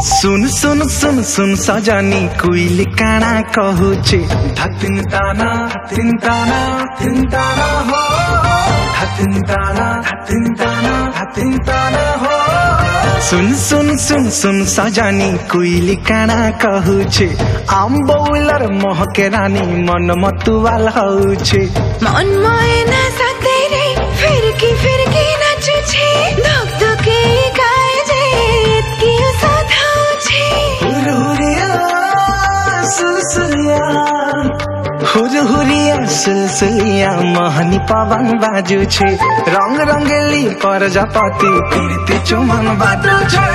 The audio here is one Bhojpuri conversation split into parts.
सुन सुन सुन सुन सजनी कुइल काना कहूचे धतिन ताना हो धतिन ताना हो सुन सुन सुन सुन सजनी कुइल काना कहूचे आम बौलर महके रानी मन मतुवाल हौचे मन मयना साथे रे फिरकी नाचुछे धक धके गाए जे की साधा हुरिया सुलसुलिया महनी पवन बाजू छे रंग रंगेली प्रजापति कीर्ति चुमन बाजू छे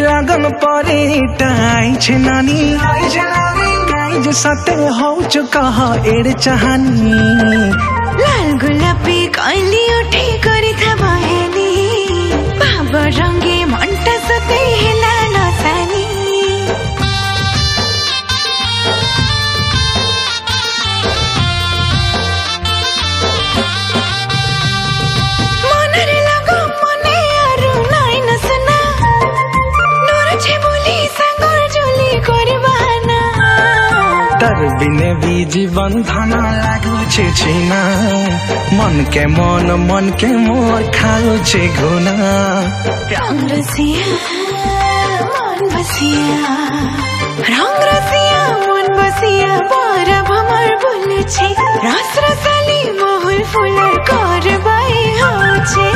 लगन परे टाई छे नानी गाई जे सते हो चुका एड़ चाहनी लाल गुलाबी काली उठी करी था बहनी बाबा रंगे मंटा सते हिला नसानी मनरे लगो मने आरु नाई नसना तर बिने भी जीवन धना लागू छे छीना मन के मोर खाऊ छे घुना रंग रसिया मन बसिया रंग रसिया मन बसिया पर भमर बोल छे रस रसाली मोहल फुलर करबाई हो छे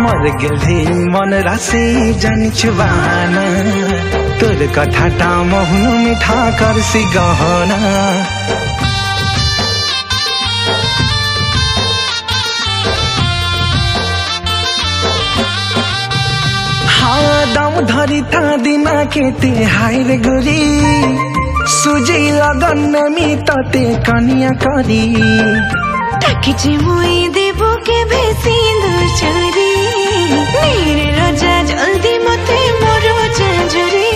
मर गेले मन रासे जानिछवाना तोर कथाटा महुनु मिठा करसी गहना हाँ दम धरी था दिना के ते हाय रे गोरी सुजी लगन में तते कनिया करी टाकी मुई देबो के भेसिंदुर चोरी नीरे राजा जल्दी मते मोरो चंजुरी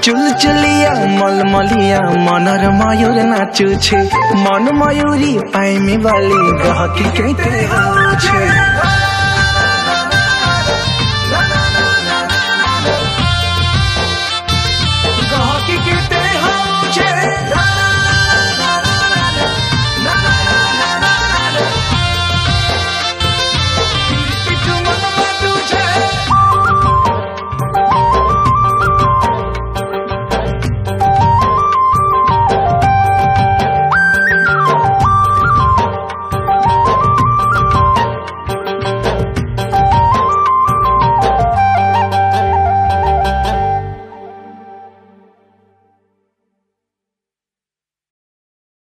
चुलचुलिया मलमलिया मनर मयूर नाचुछे मन मयूरी पाइमे वाली गहकी कहते हो छे।